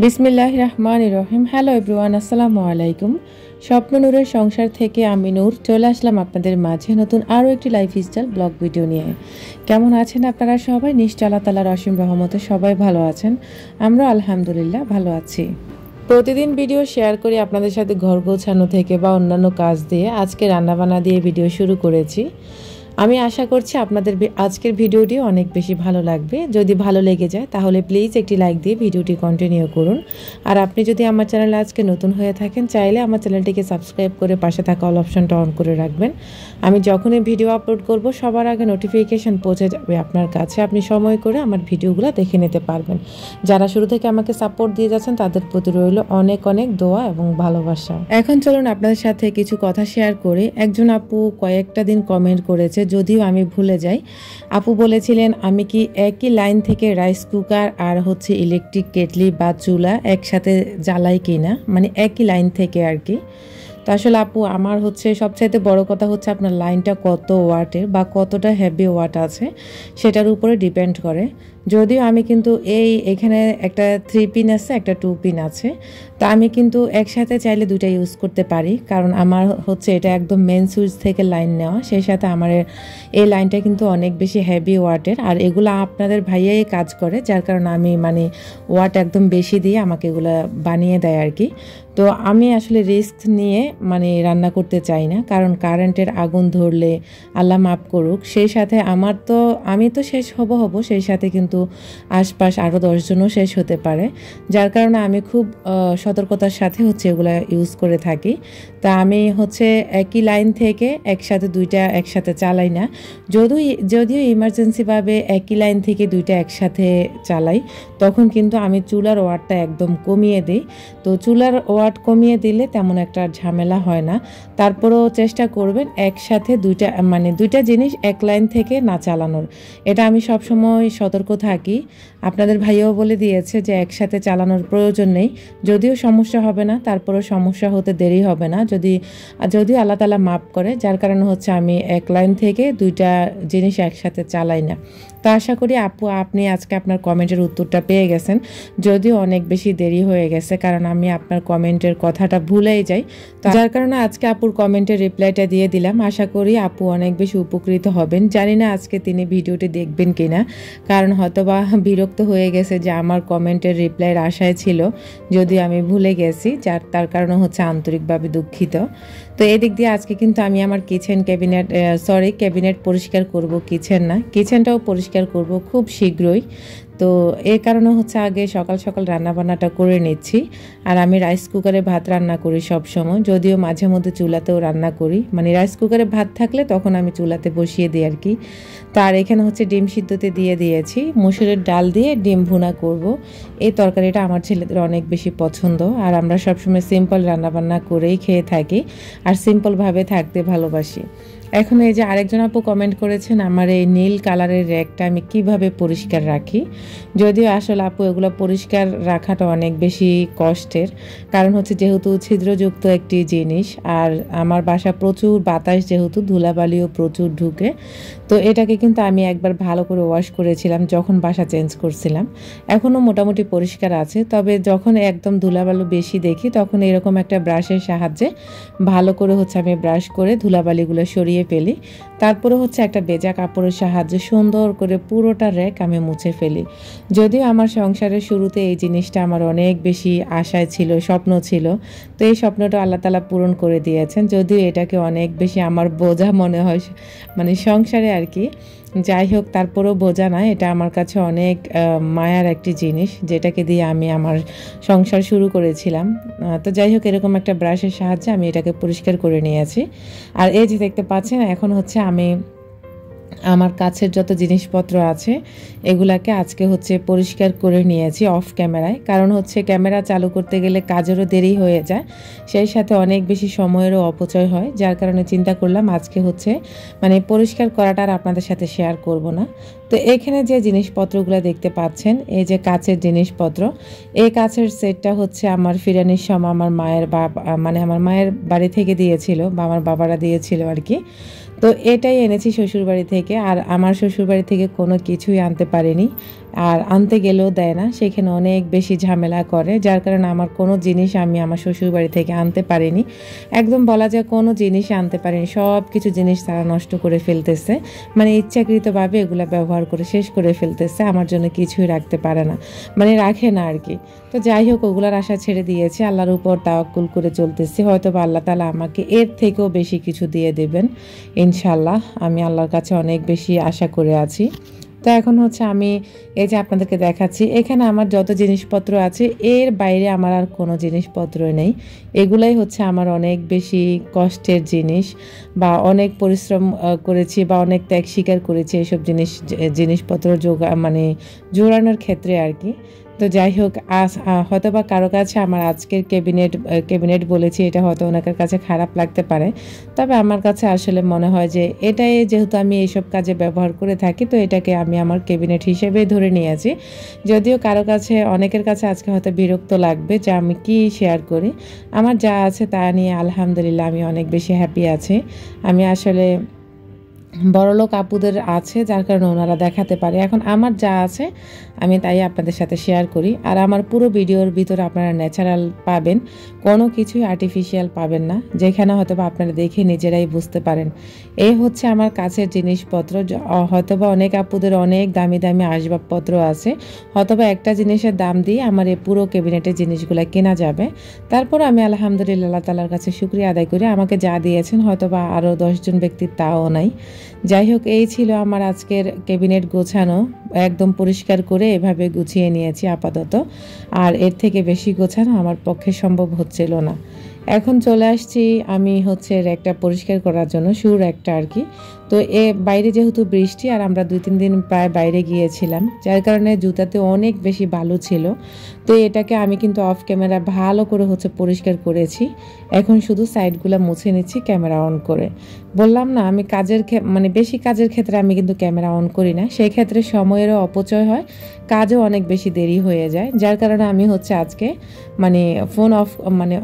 বিসমিল্লাহির রহমানির রহিম। Hello everyone, আসসালামু আলাইকুম। স্বপ্ন নূরের সংসার থেকে আমি নূর চলে আসলাম আপনাদের মাঝে নতুন আরও একটি লাইফস্টাইল ব্লগ ভিডিও নিয়ে। কেমন আছেন আপনারা সবাই? নিশ্চয় আল্লাহ তাআলার অসীম রহমতে সবাই ভালো আছেন। আমরা আলহামদুলিল্লাহ ভালো আছি। প্রতিদিন ভিডিও শেয়ার করি আপনাদের সাথে ঘর গোছানো থেকে বা অন্যান্য কাজ দিয়ে। আজকে রান্নাবান্না দিয়ে ভিডিও শুরু করেছি। আমি আশা করছি আপনাদের আজকের ভিডিওটি অনেক বেশি ভালো লাগবে। যদি ভালো লেগে যায় তাহলে প্লিজ একটি লাইক দিয়ে ভিডিওটি কন্টিনিউ করুন। আর আপনি যদি আমার চ্যানেলে আজকে নতুন হয়ে থাকেন, চাইলে আমার চ্যানেলটিকে সাবস্ক্রাইব করে পাশে থাকা অল অপশনটা অন করে রাখবেন। আমি যখনই ভিডিও আপলোড করব সবার আগে নোটিফিকেশান পৌঁছে যাবে আপনার কাছে। আপনি সময় করে আমার ভিডিওগুলো দেখে নিতে পারবেন। যারা শুরু থেকে আমাকে সাপোর্ট দিয়ে যাচ্ছেন তাদের প্রতি রইল অনেক অনেক দোয়া এবং ভালোবাসা। এখন চলুন আপনাদের সাথে কিছু কথা শেয়ার করি। একজন আপু কয়েকটা দিন কমেন্ট করেছে, যদিও আমি ভুলে যাই। আপু বলেছিলেন আমি কি একই লাইন থেকে রাইস কুকার আর ইলেকট্রিক কেটলি বা চুলা একসাথে জ্বালাই কিনা, মানে একই লাইন থেকে আর কি। তো আসলে আপু আমার সবচাইতে বড় কথা আপনার লাইনটা কত ওয়াটের বা কতটা হেভি ওয়াট আছে সেটার উপরে ডিপেন্ড করে। যদিও আমি কিন্তু এখানে একটা 3 পিন আছে, একটা 2 পিন আছে। তো আমি কিন্তু একসাথে চাইলে দুইটা ইউজ করতে পারি, কারণ আমার এটা একদম মেন সুইচ থেকে লাইন নেওয়া। সেই সাথে আমার এই লাইনটা কিন্তু অনেক বেশি হেভি ওয়াটের, আর এগুলো আপনাদের ভাইয়াই কাজ করে, যার কারণে আমি ওয়াট একদম বেশি দিয়ে আমাকে এগুলো বানিয়ে দেয় আর কি। তো আমি আসলে রিস্ক নিয়ে রান্না করতে চাই না, কারণ কারেন্টের আগুন ধরলে আল্লাহ মাফ করুক, সেই সাথে আমি তো শেষ হব, সেই সাথে কিন্তু আশপাশ আরও 10 জনও শেষ হতে পারে। যার কারণে আমি খুব সতর্কতার সাথে এগুলো ইউজ করে থাকি। তা আমি একই লাইন থেকে একসাথে দুইটা একসাথে চালাই না। যদিও ইমার্জেন্সিভাবে একই লাইন থেকে দুইটা একসাথে চালাই, তখন কিন্তু আমি চুলার ওয়াটটা একদম কমিয়ে দিই। তো চুলার ওয়াট কমিয়ে দিলে তেমন একটা ঝামেলা হয় না। তারপরেও চেষ্টা করবেন একসাথে দুইটা জিনিস এক লাইন থেকে না চালানোর। এটা আমি সবসময় সতর্ক থাকি। আপনাদের ভাইয়াও বলে দিয়েছে যে একসাথে চালানোর প্রয়োজন নেই। যদিও সমস্যা হবে না, তারপরেও সমস্যা হতে দেরি হবে না যদিও আল্লাহ তাআলা মাফ করে। যার কারণে আমি এক লাইন থেকে দুইটা জিনিস একসাথে চালাই না। তো আশা করি আপু আপনি আজকে আপনার কমেন্টের উত্তরটা পেয়ে গেছেন, যদিও অনেক বেশি দেরি হয়ে গেছে, কারণ আমি আপনার কমেন্টের কথাটা ভুলেই যাই। যার কারণে আজকে আপুর কমেন্টের রিপ্লাইটা দিয়ে দিলাম। আশা করি আপু অনেক বেশি উপকৃত হবেন। জানি না আজকে তিনি ভিডিওটি দেখবেন কিনা, কারণ হয়তোবা বিরক্ত হয়ে গেছে যে আমার কমেন্টের রিপ্লাইয়ের আশায় ছিল, যদিও আমি ভুলে গেছি, তার কারণে আন্তরিকভাবে দুঃখিত। তো এদিক দিয়ে আজকে কিন্তু আমি আমার ক্যাবিনেট পরিষ্কার করব, কিচেনটাও পরিষ্কার করব খুব শীঘ্রই। তো এই কারণে আগে সকাল সকাল রান্নাবান্নাটা করে নিচ্ছি। আর আমি রাইস কুকারে ভাত রান্না করি সব সময়, যদিও মাঝে মধ্যে চুলাতেও রান্না করি। রাইস কুকারে ভাত থাকলে তখন আমি চুলাতে বসিয়ে দিই আর কি। তার এখানে ডিম সিদ্ধতে দিয়ে দিয়েছি, মসুরের ডাল দিয়ে ডিম ভুনা করব। এই তরকারিটা আমার ছেলেদের অনেক বেশি পছন্দ, আর আমরা সবসময় সিম্পল রান্নাবান্না করেই খেয়ে থাকি আর সিম্পলভাবে থাকতে ভালোবাসি। এখন এই যে আরেকজন আপু কমেন্ট করেছেন আমার এই নীল কালারের র্যাকটা আমি কিভাবে পরিষ্কার রাখি। যদিও আসলে আপু এগুলো পরিষ্কার রাখাটা অনেক বেশি কষ্টের, কারণ যেহেতু ছিদ্রযুক্ত একটি জিনিস, আর আমার বাসা প্রচুর বাতাস, যেহেতু ধুলাবালিও প্রচুর ঢুকে। তো এটাকে কিন্তু আমি একবার ভালো করে ওয়াশ করেছিলাম যখন বাসা চেঞ্জ করছিলাম। এখনও মোটামুটি পরিষ্কার আছে, তবে যখন একদম ধুলাবালু বেশি দেখি তখন এরকম একটা ব্রাশের সাহায্যে ভালো করে আমি ব্রাশ করে ধুলাবালিগুলো সরিয়ে ফেলি। তারপরে একটা ভেজা কাপড়ের সাহায্যে সুন্দর করে পুরোটা র্যাক আমি মুছে ফেলি। যদিও আমার সংসারের শুরুতে এই জিনিসটা আমার অনেক বেশি আশায় ছিল, স্বপ্ন ছিল। তো এই স্বপ্নটা আল্লাহ তাআলা পূরণ করে দিয়েছেন, যদিও এটাকে অনেক বেশি আমার বোঝা মনে হয় সংসারে আর কি। যাই হোক, তারপরেও বোঝা না, এটা আমার কাছে অনেক মায়ার একটি জিনিস, যেটাকে দিয়ে আমি আমার সংসার শুরু করেছিলাম। তো যাই হোক, এরকম একটা ব্রাশের সাহায্যে আমি এটাকে পরিষ্কার করে নিয়েছি। আর এই যে দেখতে পাচ্ছেন, এখন আমি আমার কাছের যত জিনিসপত্র আছে এগুলাকে আজকে পরিষ্কার করে নিয়েছি অফ ক্যামেরায়, কারণ ক্যামেরা চালু করতে গেলে কাজেরও দেরি হয়ে যায়, সেই সাথে অনেক বেশি সময়েরও অপচয় হয়। যার কারণে চিন্তা করলাম আজকে পরিষ্কার করাটা আর আপনাদের সাথে শেয়ার করব না। তো এখানে যে জিনিসপত্রগুলো দেখতে পাচ্ছেন, এই যে কাচের জিনিসপত্র, এই কাচের সেটটা আমার ফিরানির সময় আমার মায়ের আমার মায়ের বাড়ি থেকে দিয়েছিল, বা আমার বাবারা দিয়েছিল আর কি। তো এটাই এনেছি শ্বশুরবাড়ি থেকে, আর আমার শ্বশুরবাড়ি থেকে কোনো কিছুই আনতে পারিনি। আর আনতে গেলেও দেয় না, সেখানে অনেক বেশি ঝামেলা করে, যার কারণে আমার কোনো জিনিস আমি আমার শ্বশুরবাড়ি থেকে আনতে পারিনি। একদম বলা যায় কোনো জিনিস আনতে পারিনি, সব কিছু জিনিস তারা নষ্ট করে ফেলতেছে, মানে ইচ্ছাকৃতভাবে এগুলো ব্যবহার করে শেষ করে ফেলতেছে, আমার জন্য কিছুই রাখতে পারে না, মানে রাখে না আর কি। তো যাই হোক, ওগুলোর আশা ছেড়ে দিয়েছি, আল্লাহর উপর তাওয়াক্কুল করে চলতেছি, হয়তো বা আল্লাহ তাআলা আমাকে এর থেকেও বেশি কিছু দিয়ে দেবেন ইনশাল্লাহ। আমি আল্লাহর কাছে অনেক বেশি আশা করে আছি। তো এখন হচ্ছে আমি এই যে আপনাদেরকে দেখাচ্ছি, এখানে আমার যত জিনিসপত্র আছে এর বাইরে আমার আর কোনো জিনিসপত্র নেই। এগুলাই হচ্ছে আমার অনেক বেশি কষ্টের জিনিস, বা অনেক পরিশ্রম করেছি বা অনেক ত্যাগ স্বীকার করেছি এইসব জিনিসপত্র মানে জোড়ানোর ক্ষেত্রে আর কি। তো যাই হোক, হয়তো বা কারো কাছে আমার আজকের ক্যাবিনেট বলেছি, এটা হয়তো ওনাদের কাছে খারাপ লাগতে পারে, তবে আমার কাছে আসলে মনে হয় যে এটাই যেহেতু আমি এইসব কাজে ব্যবহার করে থাকি, তো এটাকে আমি আমার ক্যাবিনেট হিসেবেই ধরে নিয়েছি। যদিও কারো কাছে, অনেকের কাছে আজকে হয়তো বিরক্ত লাগবে যে আমি কি শেয়ার করি, আমার যা আছে তা নিয়ে আলহামদুলিল্লাহ আমি অনেক বেশি হ্যাপি আছি। আমি আসলে বড়লোক আপুদের আছে, যার কারণে ওনারা দেখাতে পারে। এখন আমার যা আছে আমি তাই আপনাদের সাথে শেয়ার করি, আর আমার পুরো ভিডিওর ভিতরে আপনারা ন্যাচারাল পাবেন, কোনো কিছুই আর্টিফিশিয়াল পাবেন না, যেখানে হয়তো বা আপনারা দেখে নিজেরাই বুঝতে পারেন। এই হচ্ছে আমার কাছের জিনিসপত্র। হয়তোবা অনেক আপুদের অনেক দামি দামি আসবাবপত্র আছে, হয়তোবা একটা জিনিসের দাম দিয়ে আমার এই পুরো ক্যাবিনেটের জিনিসগুলো কেনা যাবে। তারপর আমি আলহামদুলিল্লাহ আল্লাহ তাআলার কাছে শুকরিয়া আদায় করি, আমাকে যা দিয়েছেন হয়তোবা আরও 10 জন ব্যক্তির তাও নাই। যাই হোক, এই ছিল আমার আজকের ক্যাবিনেট গোছানো, একদম পরিষ্কার করে এভাবে গুছিয়ে নিয়েছি আপাতত, আর এর থেকে বেশি গোছানো আমার পক্ষে সম্ভব হচ্ছিল না। এখন চলে আসছি আমি হচ্ছে র্যাকটা পরিষ্কার করার জন্য, শু র্যাকটা আর কি। তো বাইরে যেহেতু বৃষ্টি, আর আমরা 2-3 দিন প্রায় বাইরে গিয়েছিলাম, যার কারণে জুতাতে অনেক বেশি বালু ছিল। তো এটাকে আমি কিন্তু অফ ক্যামেরা ভালো করে হচ্ছে পরিষ্কার করেছি। এখন শুধু সাইডগুলো মুছে নিচ্ছি ক্যামেরা অন করে। বললাম না, আমি মানে বেশি কাজের ক্ষেত্রে আমি কিন্তু ক্যামেরা অন করি না, সেই ক্ষেত্রে সময়েরও অপচয় হয়, কাজও অনেক বেশি দেরি হয়ে যায়, যার কারণে আমি হচ্ছে আজকে মানে ফোন অফ মানে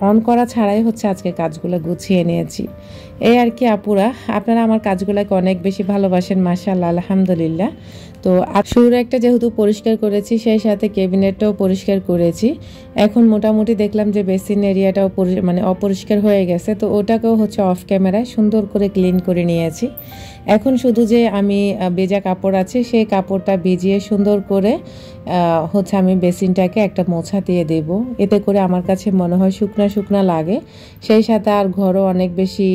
অন করা ছাড়াই হচ্ছে আজকে কাজগুলো গুছিয়ে নিয়েছি। এই আর কি আপুরা, আপনারা আমার কাজগুলোকে অনেক বেশি ভালোবাসেন মাশাআল্লাহ, আলহামদুলিল্লাহ। তো শুরু একটা যেহেতু পরিষ্কার করেছি, সেই সাথে ক্যাবিনেটটাও পরিষ্কার করেছি। এখন মোটামুটি দেখলাম যে বেসিন এরিয়াটাও মানে অপরিষ্কার হয়ে গেছে, তো ওটাকেও হচ্ছে অফ ক্যামেরায় সুন্দর করে ক্লিন করে নিয়েছি। এখন শুধু যে আমি ভেজা কাপড় আছে, সেই কাপড়টা ভিজিয়ে সুন্দর করে হচ্ছে আমি বেসিনটাকে একটা মোছা দিয়ে দেব, এতে করে আমার কাছে মনে হয় শুকনা শুকনা লাগে, সেই সাথে আর ঘরও অনেক বেশি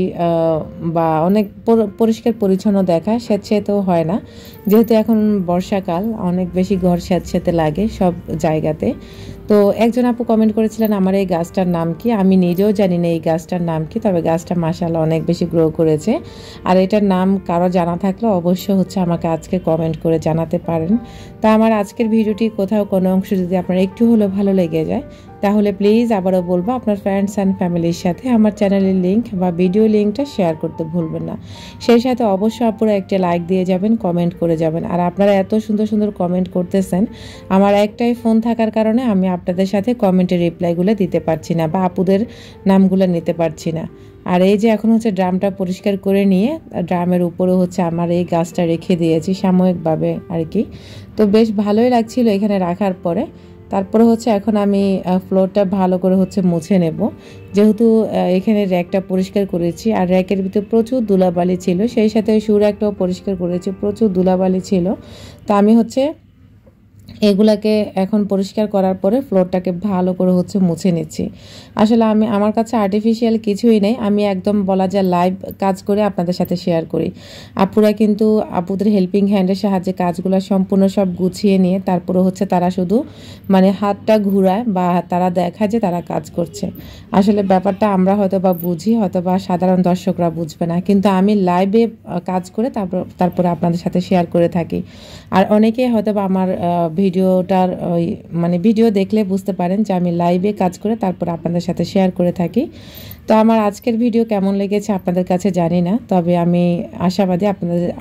বা অনেক পরিষ্কার পরিচ্ছন্ন দেখায়, স্যাঁতস্যাঁতেও হয় না, যেহেতু এখন বর্ষাকাল অনেক বেশি ঘর স্যাঁতস্যাঁতে লাগে সব জায়গাতে। তো একজন আপু কমেন্ট করেছিলেন আমার এই গাছটার নাম কি, আমি নিজেও জানি না এই গাছটার নাম কি, তবে গাছটা মাশাআল্লাহ অনেক বেশি গ্রো করেছে। আর এটার নাম কারো জানা থাকলে অবশ্যই হচ্ছে আমাকে আজকে কমেন্ট করে জানাতে পারেন। তা আমার আজকের ভিডিওটি কোথাও কোনো অংশ যদি আপনার একটু হলেও ভালো লেগে যায়, তাহলে প্লিজ আবারও বলবো আপনার ফ্রেন্ডস অ্যান্ড ফ্যামিলির সাথে আমার চ্যানেলের লিঙ্ক বা ভিডিও লিঙ্কটা শেয়ার করতে ভুলবেন না। সেই সাথে অবশ্যই আপনারা একটা লাইক দিয়ে যাবেন, কমেন্ট করে যাবেন। আর আপনারা এত সুন্দর সুন্দর কমেন্ট করতেছেন, আমার একটাই ফোন থাকার কারণে আমি আপনাদের সাথে কমেন্টের রিপ্লাইগুলো দিতে পারছি না, বা আপুদের নামগুলো নিতে পারছি না। আর এই যে এখন হচ্ছে ড্রামটা পরিষ্কার করে নিয়ে ড্রামের উপরে হচ্ছে আমার এই গাছটা রেখে দিয়েছি সাময়িকভাবে আর কি। তো বেশ ভালোই লাগছিল এখানে রাখার পরে। তারপরে হচ্ছে এখন আমি ফ্লোরটা ভালো করে হচ্ছে মুছে নেব, যেহেতু এখানে র্যাকটা পরিষ্কার করেছি, আর র্যাকের ভিতরে প্রচুর ধুলাবালি ছিল, সেই সাথে শু র্যাকটাও পরিষ্কার করেছি, প্রচুর ধুলাবালি ছিল। তো আমি হচ্ছে এগুলাকে এখন পরিষ্কার করার পরে ফ্লোরটাকে ভালো করে হচ্ছে মুছে নিচ্ছি। আসলে আমার কাছে আর্টিফিশিয়াল কিছুই নেই, আমি একদম বলা যায় লাইভ কাজ করে আপনাদের সাথে শেয়ার করি। আপুরা কিন্তু আপুদের হেল্পিং হ্যান্ডের সাহায্যে কাজগুলো সম্পূর্ণ সব গুছিয়ে নিয়ে তারপরে হচ্ছে তারা শুধু মানে হাতটা ঘুরায় বা তারা দেখায় যে তারা কাজ করছে। আসলে ব্যাপারটা আমরা হয়তো বা বুঝি, হয়তো বা সাধারণ দর্শকরা বুঝবে না, কিন্তু আমি লাইভে কাজ করে তারপরে আপনাদের সাথে শেয়ার করে থাকি। আর অনেকে হয়তো বা আমার ভিডিওটার মানে ভিডিও দেখলে বুঝতে পারেন যে আমি লাইভে কাজ করে তারপর আপনাদের সাথে শেয়ার করে থাকি। তো আমার আজকের ভিডিও কেমন লেগেছে আপনাদের কাছে জানি না, তবে আমি আশাবাদী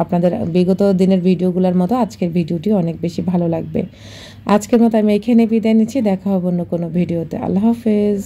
আপনাদের বিগত দিনের ভিডিওগুলোর মতো আজকের ভিডিওটি অনেক বেশি ভালো লাগবে। আজকের মতো আমি এখানে বিদায় নিচ্ছি, দেখা হবে অন্য কোনো ভিডিওতে। আল্লাহ হাফেজ।